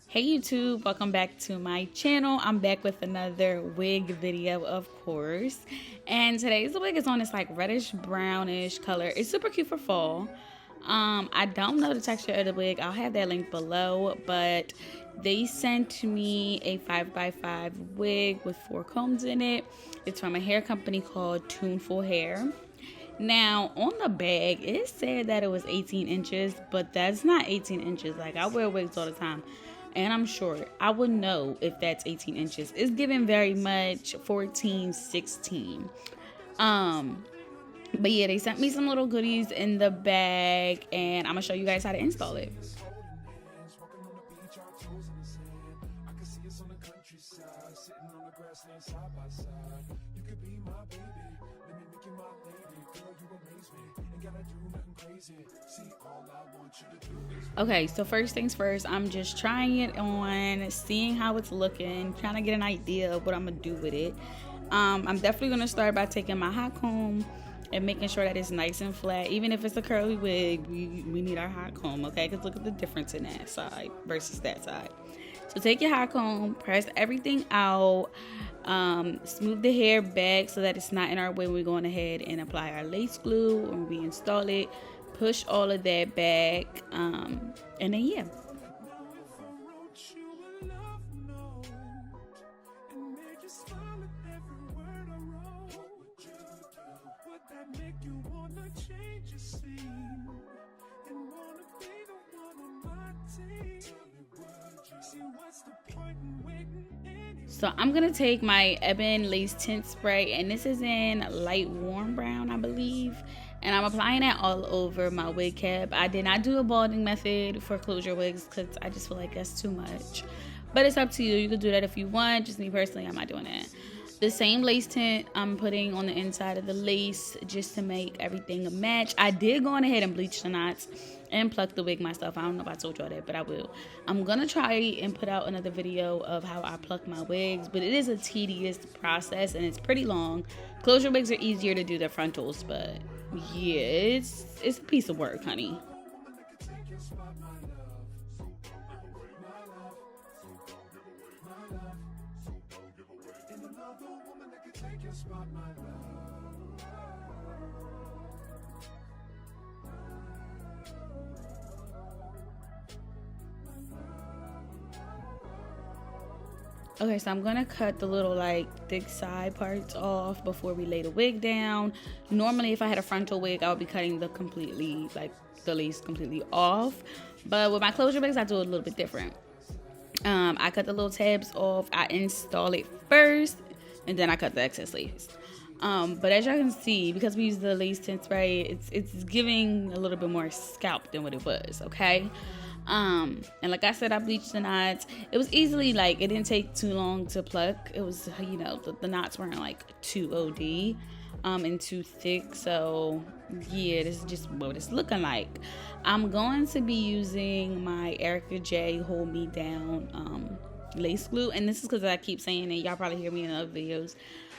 Hey YouTube, welcome back to my channel. I'm back with another wig video, of course. And today's wig is on this like reddish brownish color. It's super cute for fall. I don't know the texture of the wig. I'll have that link below, but they sent me a 5x5 wig with 4 combs in it. It's from a hair company called Tuneful Hair. Now, on the bag, it said that it was 18 inches, but that's not 18 inches. Like, I wear wigs all the time, and I'm short. I would know if that's 18 inches. It's giving very much 14, 16. But yeah, they sent me some little goodies in the bag, and I'm going to show you guys how to install it. Okay, so first things first, I'm just trying it on, seeing how it's looking, trying to get an idea of what I'm gonna do with it. I'm definitely gonna start by taking my hot comb and making sure that it's nice and flat. Even if it's a curly wig, we need our hot comb, okay? Because look at the difference in that side versus that side. So take your hot comb, press everything out, smooth the hair back so that it's not in our way. We're going ahead and apply our lace glue when we install it. Push all of that back, and then yeah. So I'm gonna take my Ebon Lace Tint Spray, and this is in light warm brown, I believe. And I'm applying that all over my wig cap. I did not do a balding method for closure wigs because I just feel like that's too much. But it's up to you. You can do that if you want. Just me personally, I'm not doing that. The same lace tint I'm putting on the inside of the lace just to make everything a match. I did go on ahead and bleach the knots and pluck the wig myself. I don't know if I told y'all that, but I will. I'm gonna try and put out another video of how I pluck my wigs, but it is a tedious process and it's pretty long. Closure wigs are easier to do than frontals, but yeah, it's a piece of work, honey. Okay, so I'm gonna cut the little like thick side parts off before we lay the wig down. Normally, if I had a frontal wig, I would be cutting the lace completely off. But with my closure wigs, I do it a little bit different. I cut the little tabs off. I install it first, and then I cut the excess lace. But as y'all can see, because we use the lace tint spray, it's giving a little bit more scalp than what it was. Okay. And like I said, I bleached the knots. It was easily like, it didn't take too long to pluck. It was, you know, the knots weren't like too OD, and too thick. So yeah, this is just what it's looking like. I'm going to be using my Erica J Hold Me Down, lace glue. And this is because I keep saying it. Y'all probably hear me in other videos.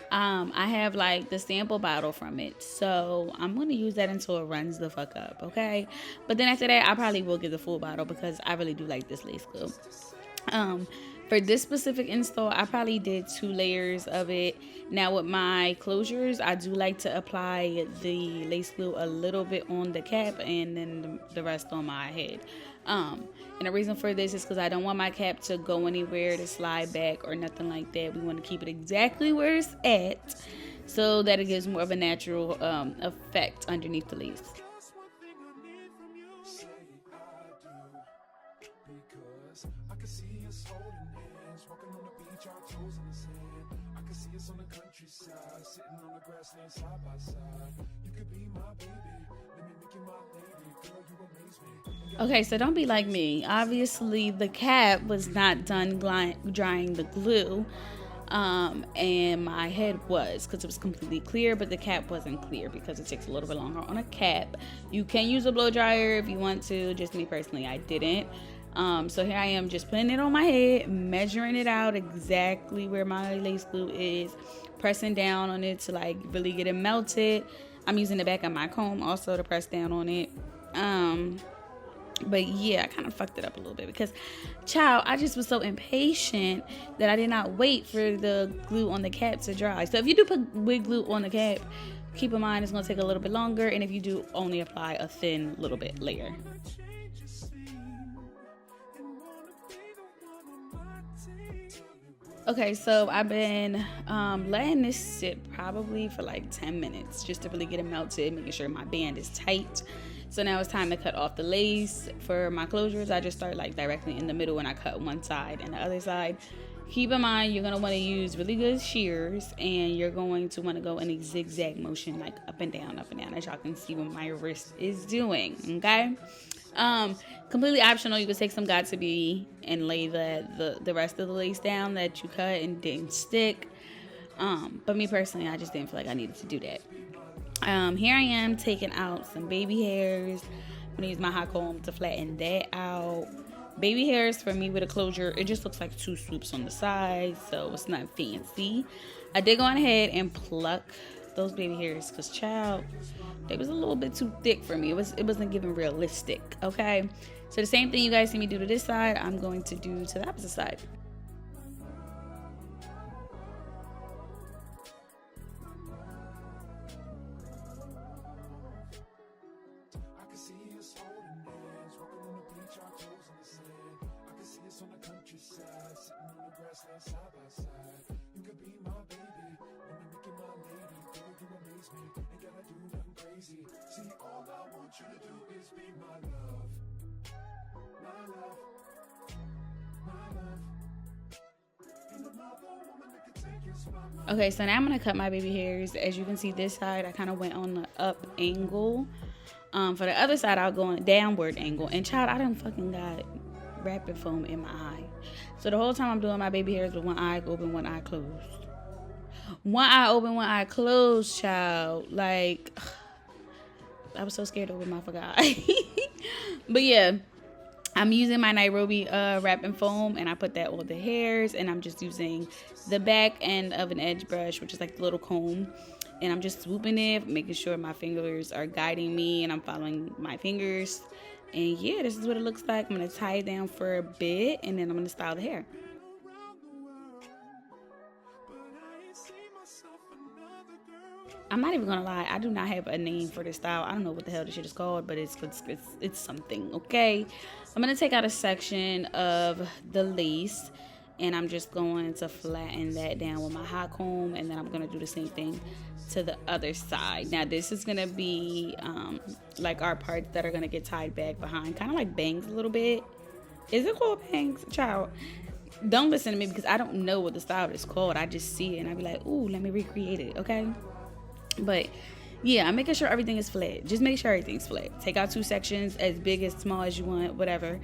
I have like the sample bottle from it, so I'm going to use that until it runs the fuck up, okay? But then after that, I probably will get the full bottle because I really do like this lace glue. For this specific install, I probably did 2 layers of it. Now with my closures, I do like to apply the lace glue a little bit on the cap and then the rest on my head. And the reason for this is because I don't want my cap to go anywhere, to slide back or nothing like that. We want to keep it exactly where it's at so that it gives more of a natural effect underneath the lace. Okay, so don't be like me. Obviously, the cap was not done drying the glue, and my head was, because it was completely clear, but the cap wasn't clear because it takes a little bit longer on a cap. You can use a blow dryer if you want to. Just me personally, I didn't. So here I am just putting it on my head, measuring it out exactly where my lace glue is, pressing down on it to like really get it melted. I'm using the back of my comb also to press down on it. But yeah, I kind of fucked it up a little bit because, child, I just was so impatient that I did not wait for the glue on the cap to dry. So if you do put wig glue on the cap, keep in mind it's going to take a little bit longer. And if you do, only apply a thin little bit layer. Okay, so I've been letting this sit probably for like 10 minutes just to really get it melted, making sure my band is tight. So now it's time to cut off the lace. For my closures, I just start like directly in the middle and I cut one side and the other side. Keep in mind, you're going to want to use really good shears, and you're going to want to go in a zigzag motion, like up and down, as y'all can see what my wrist is doing, okay? Completely optional. You could take some Got2b and lay the rest of the lace down that you cut and didn't stick. But me personally, I just didn't feel like I needed to do that. Here I am taking out some baby hairs. I'm gonna use my hot comb to flatten that out. Baby hairs for me with a closure, it just looks like two swoops on the side, so it's not fancy. I did go on ahead and pluck those baby hairs because, child, they was a little bit too thick for me. It wasn't giving realistic, okay? So the same thing you guys see me do to this side, I'm going to do to the opposite side. Okay, so now I'm gonna cut my baby hairs. As you can see, this side I kind of went on the up angle. For the other side, I'll go on a downward angle. And child, I done fucking got wrapping foam in my eye. So the whole time I'm doing my baby hairs with one eye open, one eye closed. One eye open, one eye closed, child. Like, I was so scared to open my fucking eye. But yeah, I'm using my Nairobi wrapping foam, and I put that on the hairs, and I'm just using the back end of an edge brush, which is like the little comb, and I'm just swooping it, making sure my fingers are guiding me and I'm following my fingers. And yeah, this is what it looks like. I'm gonna tie it down for a bit, and then I'm gonna style the hair. I'm not even gonna lie, I do not have a name for this style. I don't know what the hell this shit is called, but it's something, okay? I'm gonna take out a section of the lace, and I'm just going to flatten that down with my hot comb, and then I'm gonna do the same thing to the other side. Now this is gonna be like our parts that are gonna get tied back behind, kind of like bangs a little bit. Is it called bangs? Child, don't listen to me because I don't know what the style is called. I just see it and I be like, ooh, let me recreate it, okay? But yeah, I'm making sure everything is flat. Just make sure everything's flat. Take out two sections, as big as small as you want, whatever.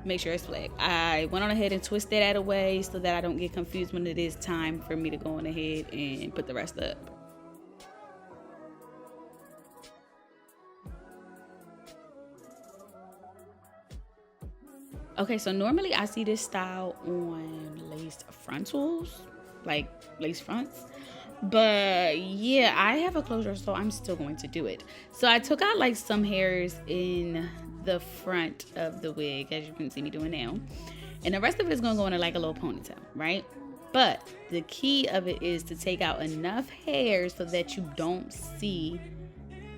Make sure it's flat. I went on ahead and twisted that out of the way so that I don't get confused when it is time for me to go on ahead and put the rest up. Okay, so normally I see this style on lace frontals, like lace fronts. But yeah, I have a closure, so I'm still going to do it. So I took out like some hairs in the front of the wig, as you can see me doing now. And the rest of it is going to go into like a little ponytail, right? But the key of it is to take out enough hairs so that you don't see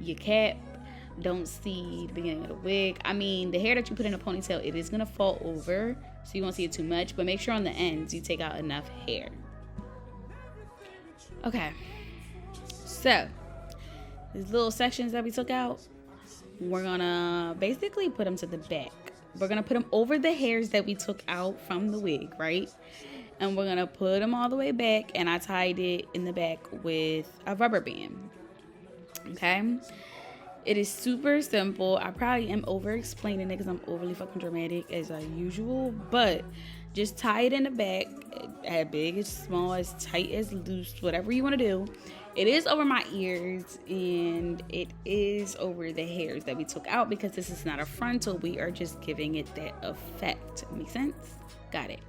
your cap, don't see the beginning of the wig. I mean, the hair that you put in a ponytail, it is going to fall over, so you won't see it too much. But make sure on the ends you take out enough hair. Okay, so these little sections that we took out, we're gonna basically put them to the back. We're gonna put them over the hairs that we took out from the wig, right? And we're gonna put them all the way back, and I tied it in the back with a rubber band. Okay, it is super simple. I probably am over explaining it because I'm overly fucking dramatic as usual, but just tie it in the back, as big, as small, as tight, as loose, whatever you want to do. It is over my ears, and it is over the hairs that we took out because this is not a frontal. We are just giving it that effect. Make sense? Got it.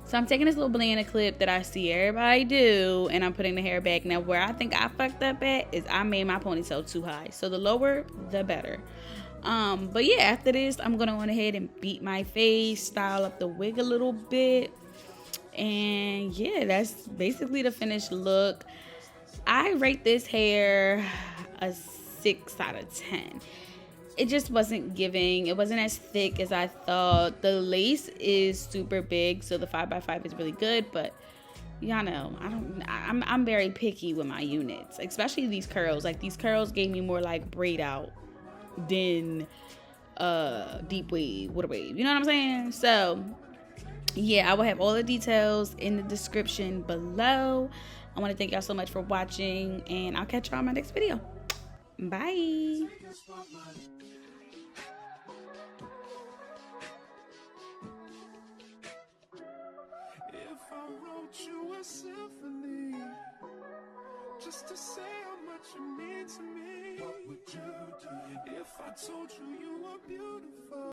So I'm taking this little banana clip that I see everybody do, and I'm putting the hair back. Now, where I think I fucked up at is I made my ponytail too high. So the lower, the better. But yeah, after this, I'm gonna go ahead and beat my face, style up the wig a little bit, and yeah, that's basically the finished look. I rate this hair a 6 out of 10. It just wasn't giving. It wasn't as thick as I thought. The lace is super big, so the 5x5 is really good, but y'all know I'm very picky with my units, especially these curls. Like, these curls gave me more like braid out than deep wave, water wave, you know what I'm saying? So yeah, I will have all the details in the description below. I want to thank y'all so much for watching, and I'll catch y'all in my next video. Bye. If I wrote you a symphony just to say how much you mean to me, what would you do? If I told you you were beautiful?